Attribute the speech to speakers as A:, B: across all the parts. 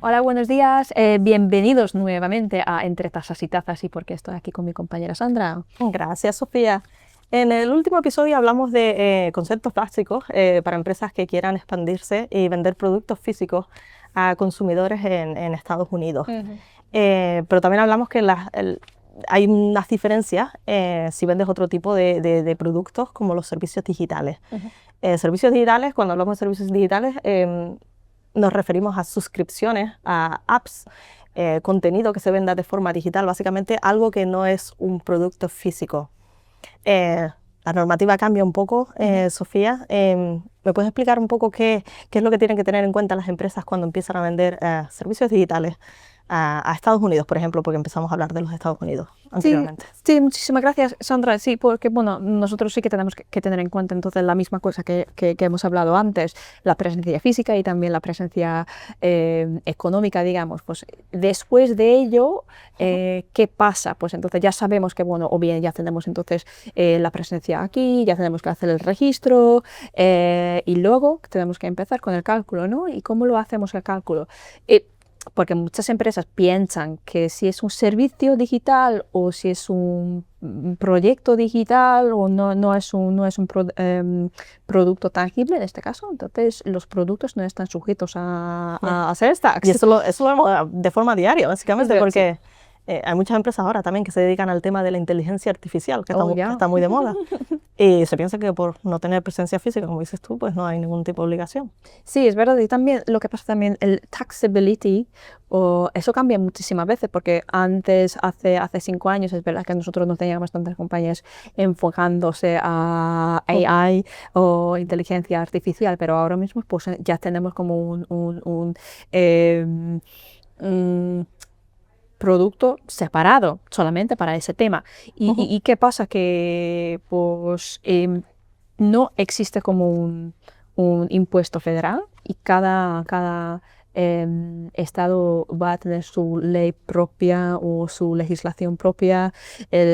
A: Hola, buenos días. Bienvenidos nuevamente a Entre Tazas y Tazas, y porque estoy aquí con mi compañera Sandra.
B: Gracias, Sofía. En el último episodio hablamos de conceptos básicos para empresas que quieran expandirse y vender productos físicos a consumidores en Estados Unidos. Pero también hablamos que hay unas diferencias si vendes otro tipo de productos como los servicios digitales. Servicios digitales, cuando hablamos de servicios digitales, nos referimos a suscripciones, a apps, contenido que se venda de forma digital, básicamente algo que no es un producto físico. La normativa cambia un poco, Sofía. ¿Me puedes explicar un poco qué es lo que tienen que tener en cuenta las empresas cuando empiezan a vender servicios digitales a Estados Unidos, por ejemplo, porque empezamos a hablar de los Estados Unidos anteriormente?
A: Sí, muchísimas gracias, Sandra. Sí, porque bueno, nosotros sí que tenemos que tener en cuenta entonces la misma cosa que hemos hablado antes, la presencia física y también la presencia económica, digamos. Pues después de ello, ¿qué pasa? Pues entonces ya sabemos que, bueno, o bien ya tenemos entonces la presencia aquí, ya tenemos que hacer el registro y luego tenemos que empezar con el cálculo, ¿no? ¿Y cómo lo hacemos el cálculo? Porque muchas empresas piensan que si es un servicio digital o si es un proyecto digital o no es un producto tangible en este caso, entonces los productos no están sujetos a sales tax.
B: Y eso lo vemos de forma diaria, básicamente, porque
A: Sí.
B: hay muchas empresas ahora también que se dedican al tema de la inteligencia artificial, que
A: Ya.
B: está muy de moda. Y se piensa que por no tener presencia física, como dices tú, pues no hay ningún tipo de obligación.
A: Sí, es verdad. Y también lo que pasa también, el taxability, eso cambia muchísimas veces, porque antes, hace 5 años, es verdad que nosotros no teníamos tantas compañías enfocándose a AI o inteligencia artificial, pero ahora mismo pues, ya tenemos como un producto separado solamente para ese tema. ¿Y qué pasa? Que pues no existe como un impuesto federal y cada estado va a tener su ley propia o su legislación propia,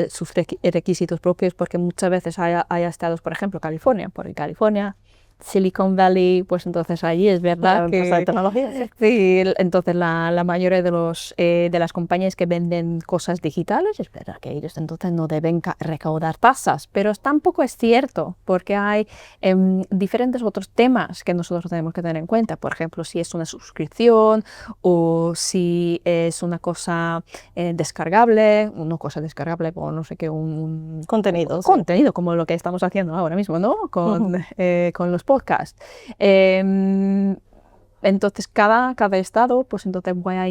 A: sus requisitos propios, porque muchas veces hay estados, por ejemplo, California, porque California, Silicon Valley, pues entonces allí es verdad
B: Empresa de
A: que
B: tecnología, sí.
A: sí, entonces la mayoría de las compañías que venden cosas digitales, es verdad que ellos entonces no deben recaudar tasas, pero tampoco es cierto, porque hay diferentes otros temas que nosotros tenemos que tener en cuenta. Por ejemplo, si es una suscripción o si es una cosa descargable, o no sé qué, un
B: Contenido, sí.
A: contenido, como lo que estamos haciendo ahora mismo, ¿no? Con los podcasts. Entonces, cada estado, pues entonces va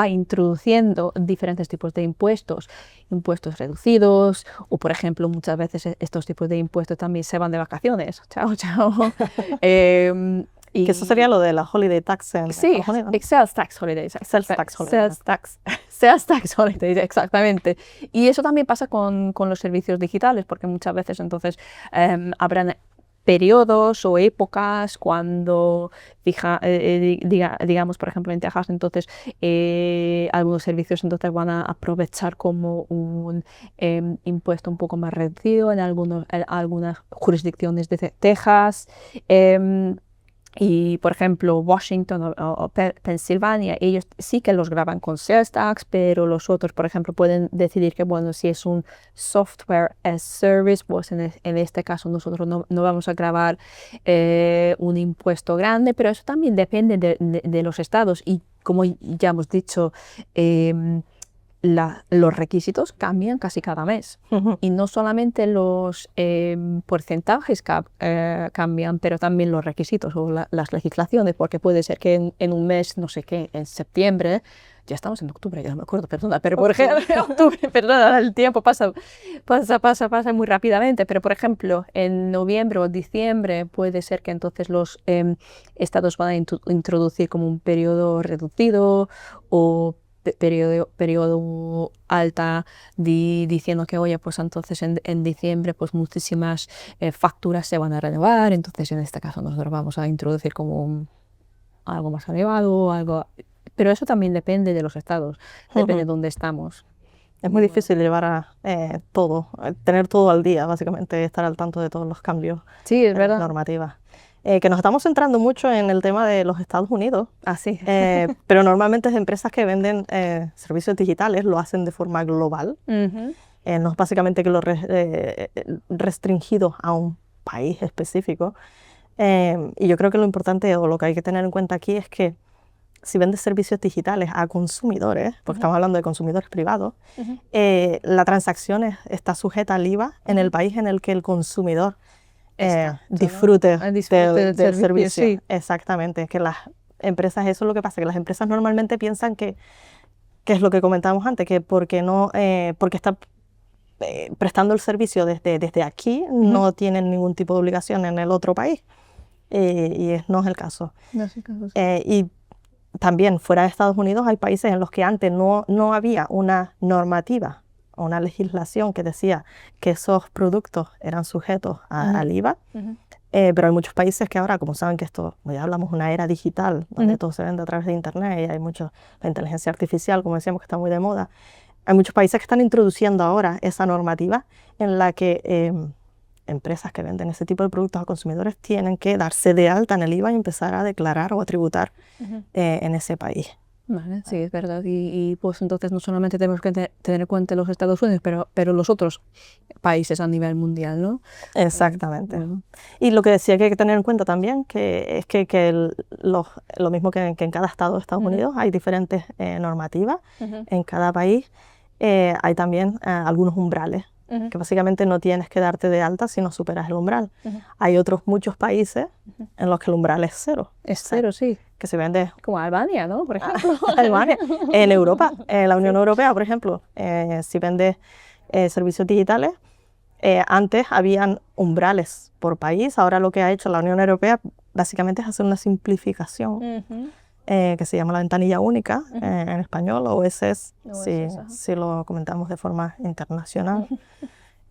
A: introduciendo diferentes tipos de impuestos reducidos, o por ejemplo, muchas veces estos tipos de impuestos también se van de vacaciones. Chao, chao.
B: Que eso sería lo de la holiday tax en
A: Sí,
B: Estados Unidos, ¿no?
A: sales tax holidays. Sales tax holidays, exactamente. Y eso también pasa con los servicios digitales, porque muchas veces entonces habrán periodos o épocas cuando, digamos, por ejemplo, en Texas, entonces algunos servicios entonces van a aprovechar como un impuesto un poco más reducido en algunas jurisdicciones de Texas. Y, por ejemplo, Washington o Pensilvania, ellos sí que los graban con sales tax, pero los otros, por ejemplo, pueden decidir que, bueno, si es un software as service, pues en este caso nosotros no vamos a grabar un impuesto grande, pero eso también depende de los estados. Y como ya hemos dicho, los requisitos cambian casi cada mes. Y no solamente los porcentajes cambian, pero también los requisitos o las legislaciones, porque puede ser que en un mes, no sé qué, en septiembre, ya estamos en octubre, ya no me acuerdo, perdona, pero por ejemplo, en octubre, perdona, el tiempo pasa muy rápidamente, pero por ejemplo, en noviembre o diciembre puede ser que entonces los estados van a introducir como un periodo reducido o periodo alta diciendo que, oye, pues entonces en diciembre pues muchísimas facturas se van a renovar, entonces en este caso nosotros vamos a introducir como algo más elevado, pero eso también depende de los estados, depende de dónde estamos.
B: Es muy difícil llevar todo, tener todo al día, básicamente, estar al tanto de todos los cambios
A: Sí, es
B: en las
A: verdad.
B: normativas. que nos estamos centrando mucho en el tema de los Estados Unidos,
A: Así.
B: pero normalmente es empresas que venden servicios digitales, lo hacen de forma global. No es básicamente que lo restringido a un país específico. Y yo creo que lo importante o lo que hay que tener en cuenta aquí es que si vendes servicios digitales a consumidores, porque estamos hablando de consumidores privados, la transacción está sujeta al IVA en el país en el que el consumidor disfrute del servicio.
A: Sí.
B: Exactamente, es que las empresas, eso es lo que pasa, que las empresas normalmente piensan que es lo que comentábamos antes, que porque está prestando el servicio desde aquí, no tienen ningún tipo de obligación en el otro país, y no es el caso.
A: No es el caso, sí.
B: Y también fuera de Estados Unidos hay países en los que antes no había una normativa o una legislación que decía que esos productos eran sujetos al IVA, pero hay muchos países que ahora, como saben que esto, ya hablamos de una era digital, donde todo se vende a través de Internet y hay mucha la inteligencia artificial, como decíamos, que está muy de moda, hay muchos países que están introduciendo ahora esa normativa en la que empresas que venden ese tipo de productos a consumidores tienen que darse de alta en el IVA y empezar a declarar o a tributar en ese país.
A: Vale, sí, es verdad. Y pues entonces no solamente tenemos que tener en cuenta los Estados Unidos, pero los otros países a nivel mundial, ¿no?
B: Exactamente.
A: Bueno.
B: Y lo que decía que hay que tener en cuenta también que es que lo mismo que en cada estado de Estados Unidos hay diferentes normativas. En cada país hay también algunos umbrales, que básicamente no tienes que darte de alta si no superas el umbral. Hay otros muchos países en los que el umbral es cero.
A: Es cero, sí.
B: Que se vende...
A: Como Albania, ¿no? Por ejemplo.
B: Albania. En Europa, en la Unión Europea, por ejemplo, si vendes servicios digitales, antes habían umbrales por país. Ahora lo que ha hecho la Unión Europea básicamente es hacer una simplificación que se llama la ventanilla única, en español, o OSS, si lo comentamos de forma internacional.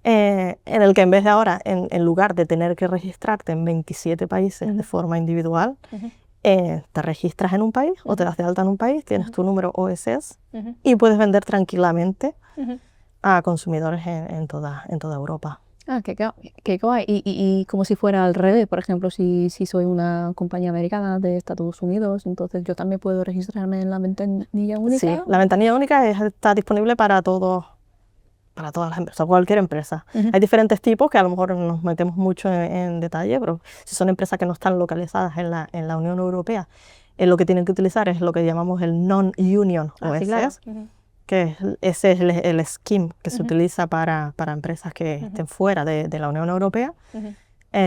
B: En el que en vez de ahora, en lugar de tener que registrarte en 27 países de forma individual, te registras en un país o te das de alta en un país, tienes tu número OSS y puedes vender tranquilamente a consumidores en toda Europa.
A: Ah, qué guay. Y como si fuera al revés, por ejemplo, si soy una compañía americana de Estados Unidos, entonces yo también puedo registrarme en la ventanilla única.
B: Sí, la ventanilla única está disponible para todas las empresas, cualquier empresa. Hay diferentes tipos que a lo mejor nos metemos mucho en detalle, pero si son empresas que no están localizadas en la Unión Europea, lo que tienen que utilizar es lo que llamamos el Non-Union OSS,
A: sí, claro.
B: que ese es el scheme que se utiliza para empresas que estén fuera de la Unión Europea.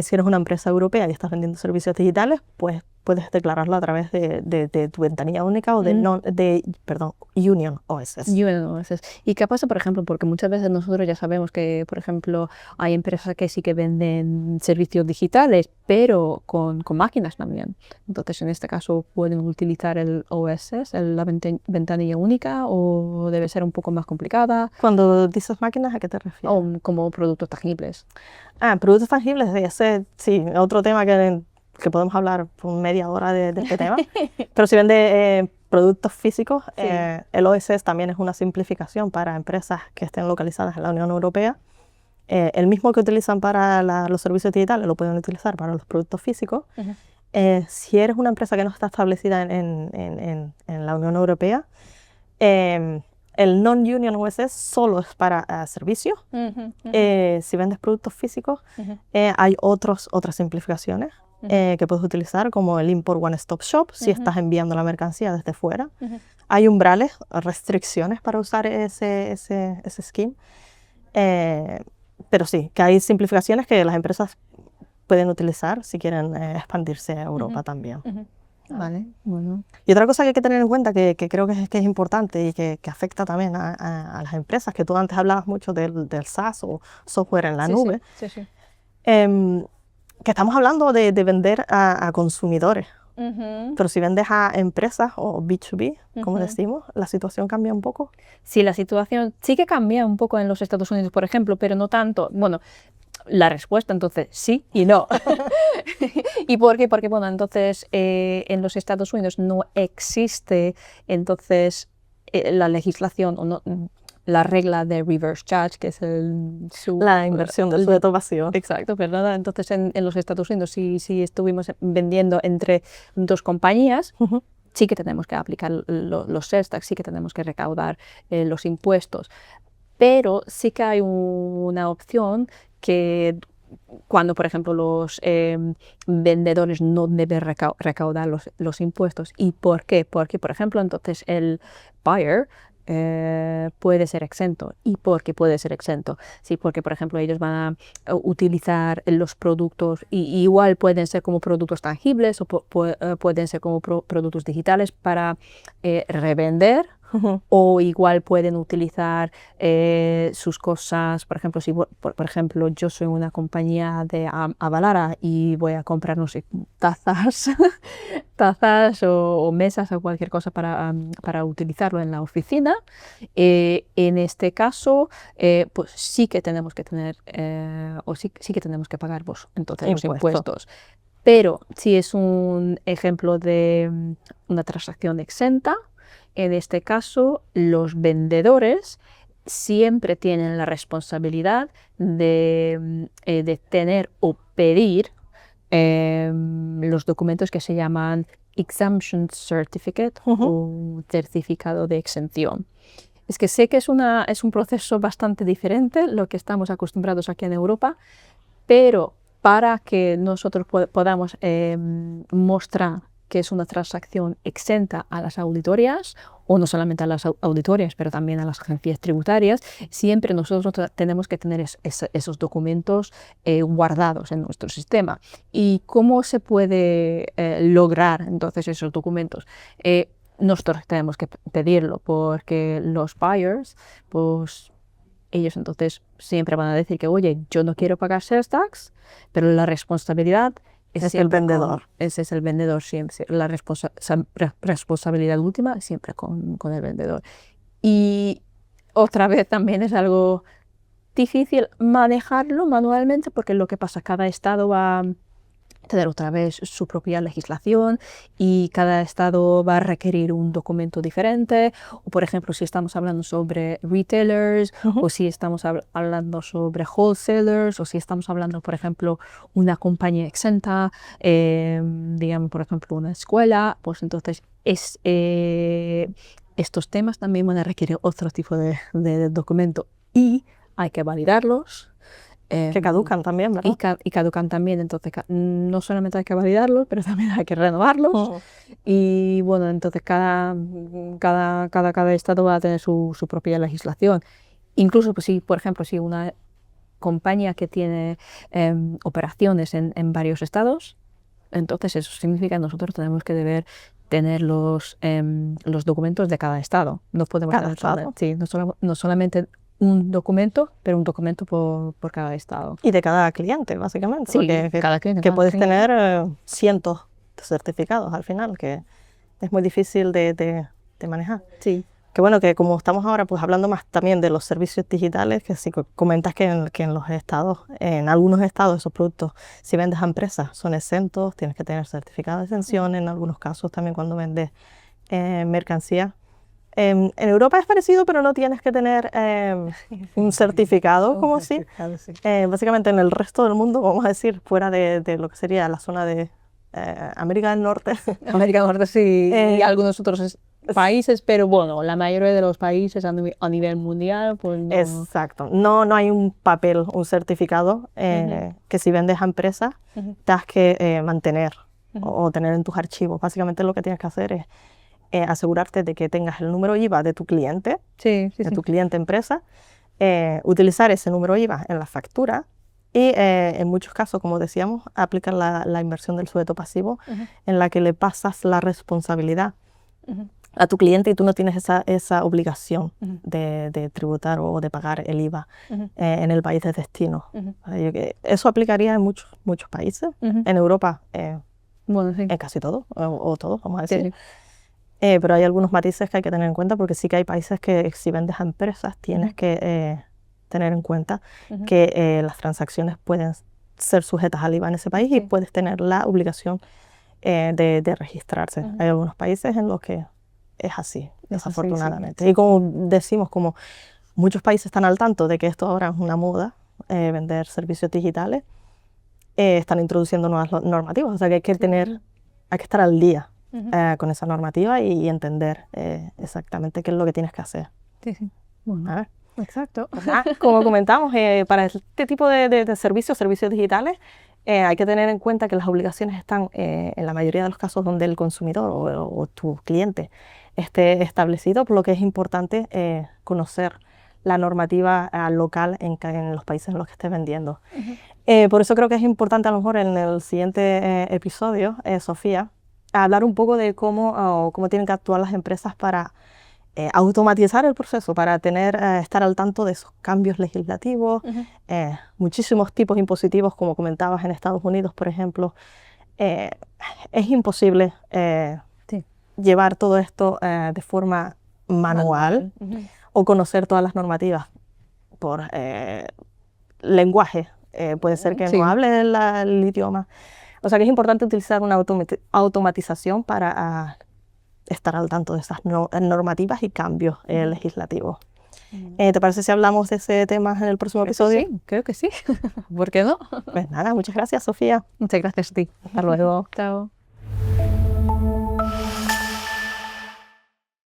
B: Si eres una empresa europea y estás vendiendo servicios digitales, pues puedes declararlo a través de tu ventanilla única o Union OSS.
A: Union OSS. ¿Y qué pasa, por ejemplo? Porque muchas veces nosotros ya sabemos que, por ejemplo, hay empresas que sí que venden servicios digitales, pero con máquinas también. Entonces, en este caso, ¿pueden utilizar el OSS, la ventanilla única, o debe ser un poco más complicada?
B: Cuando dices máquinas, ¿a qué te refieres?
A: O como productos tangibles.
B: Productos tangibles, ese sí, otro tema que podemos hablar por media hora de este tema. Pero si vende productos físicos, el OSS también es una simplificación para empresas que estén localizadas en la Unión Europea. El mismo que utilizan para los servicios digitales lo pueden utilizar para los productos físicos. Si eres una empresa que no está establecida en la Unión Europea, el Non-Union OSS solo es para servicios. Si vendes productos físicos, hay otras simplificaciones que puedes utilizar, como el Import One Stop Shop, si estás enviando la mercancía desde fuera. Hay umbrales, restricciones para usar ese scheme. Pero sí, que hay simplificaciones que las empresas pueden utilizar si quieren expandirse a Europa también.
A: Vale, bueno.
B: Y otra cosa que hay que tener en cuenta, que creo que es importante y que afecta también a las empresas, que tú antes hablabas mucho del SaaS o software en la nube,
A: Sí.
B: que estamos hablando de vender a consumidores. Pero si vendes a empresas o B2B, como decimos, la situación cambia un poco.
A: Sí, la situación sí que cambia un poco en los Estados Unidos, por ejemplo, pero no tanto. Bueno, la respuesta entonces sí y no. ¿Y por qué? Porque bueno, entonces en los Estados Unidos no existe entonces la legislación, o no, la regla de reverse charge, que es
B: la inversión del sujeto pasivo.
A: Exacto, perdona. Entonces en los Estados Unidos si estuvimos vendiendo entre dos compañías, sí que tenemos que aplicar los sales tax, sí que tenemos que recaudar los impuestos, pero sí que hay una opción que cuando, por ejemplo, los vendedores no deben recaudar los impuestos. ¿Y por qué? Porque, por ejemplo, entonces el buyer puede ser exento. ¿Y por qué puede ser exento? Sí, porque, por ejemplo, ellos van a utilizar los productos, y igual pueden ser como productos tangibles o pueden ser como productos digitales para revender. O igual pueden utilizar sus cosas, por ejemplo, si por ejemplo yo soy una compañía de Avalara y voy a comprar, no sé, tazas o mesas o cualquier cosa para utilizarlo en la oficina, en este caso pues sí que tenemos que tener sí que tenemos que pagar entonces los impuestos. Pero si es un ejemplo de una transacción exenta, en este caso, los vendedores siempre tienen la responsabilidad de tener o pedir los documentos que se llaman Exemption Certificate o certificado de exención. Es que sé que es un proceso bastante diferente lo que estamos acostumbrados aquí en Europa, pero para que nosotros podamos mostrar que es una transacción exenta a las auditorías, o no solamente a las auditorías, pero también a las agencias tributarias, siempre nosotros tenemos que tener esos documentos guardados en nuestro sistema. ¿Y cómo se puede lograr entonces esos documentos? Nosotros tenemos que pedirlo porque los buyers, pues ellos entonces siempre van a decir que, oye, yo no quiero pagar sales tax, pero la responsabilidad
B: es el vendedor.
A: Ese es el vendedor siempre. La responsabilidad última siempre con el vendedor. Y otra vez también es algo difícil manejarlo manualmente porque lo que pasa, cada estado va a tener otra vez su propia legislación y cada estado va a requerir un documento diferente. O, por ejemplo, si estamos hablando sobre retailers o si estamos hablando sobre wholesalers o si estamos hablando, por ejemplo, una compañía exenta, digamos, por ejemplo, una escuela, pues entonces estos temas también van a requerir otro tipo de documento y hay que validarlos.
B: Que caducan también, ¿verdad?
A: Y caducan también, entonces no solamente hay que validarlos, pero también hay que renovarlos. Y bueno, entonces cada estado va a tener su propia legislación. Incluso, pues, si, por ejemplo, si una compañía que tiene operaciones en varios estados, entonces eso significa que nosotros tenemos que tener los documentos de cada estado. No podemos tener no solamente un documento, pero un documento por cada estado.
B: Y de cada cliente, básicamente.
A: Sí, cada cliente.
B: Que puedes tener cientos de certificados al final, que es muy difícil de manejar.
A: Sí.
B: Que bueno, que como estamos ahora pues hablando más también de los servicios digitales, que si comentas que en los estados, en algunos estados esos productos, si vendes a empresas, son exentos, tienes que tener certificado de exención, en algunos casos también cuando vendes mercancía. En Europa es parecido, pero no tienes que tener un certificado, como así. Básicamente en el resto del mundo, vamos a decir, fuera de lo que sería la zona de América del Norte.
A: América del Norte sí, y algunos otros países, pero bueno, la mayoría de los países a nivel mundial, pues no.
B: Exacto, no hay un papel, un certificado que si vendes a empresas tengas que mantener o tener en tus archivos. Básicamente lo que tienes que hacer es asegurarte de que tengas el número IVA de tu cliente, tu cliente empresa, utilizar ese número IVA en la factura y en muchos casos, como decíamos, aplicar la inversión del sujeto pasivo en la que le pasas la responsabilidad a tu cliente y tú no tienes esa obligación de tributar o de pagar el IVA en el país de destino. Eso aplicaría en muchos países, en Europa
A: bueno, sí.
B: en casi todo, o todos, vamos a decir. Pero hay algunos matices que hay que tener en cuenta porque sí que hay países que si vendes a empresas tienes que tener en cuenta que las transacciones pueden ser sujetas al IVA en ese país y puedes tener la obligación de registrarse. Hay algunos países en los que es así, desafortunadamente. Y como decimos, como muchos países están al tanto de que esto ahora es una moda, vender servicios digitales. Están introduciendo nuevas normativas, o sea que hay que estar al día con esa normativa y entender exactamente qué es lo que tienes que hacer.
A: Sí, sí. Bueno,
B: A ver.
A: exacto.
B: Como comentamos, para este tipo de servicios digitales, hay que tener en cuenta que las obligaciones están en la mayoría de los casos donde el consumidor o tu cliente esté establecido, por lo que es importante conocer la normativa local en los países en los que estés vendiendo. Por eso creo que es importante a lo mejor en el siguiente episodio, Sofía, hablar un poco de cómo tienen que actuar las empresas para automatizar el proceso, para estar al tanto de esos cambios legislativos, muchísimos tipos impositivos, como comentabas en Estados Unidos, por ejemplo. Es imposible llevar todo esto de forma manual. O conocer todas las normativas por lenguaje. Puede ser que no hable el idioma. O sea que es importante utilizar una automatización para estar al tanto de esas normativas y cambios legislativos. ¿Te parece si hablamos de ese tema en el próximo episodio?
A: Sí, creo que sí. ¿Por qué no?
B: Pues nada, muchas gracias, Sofía.
A: Muchas gracias a ti.
B: Hasta luego.
A: Chao.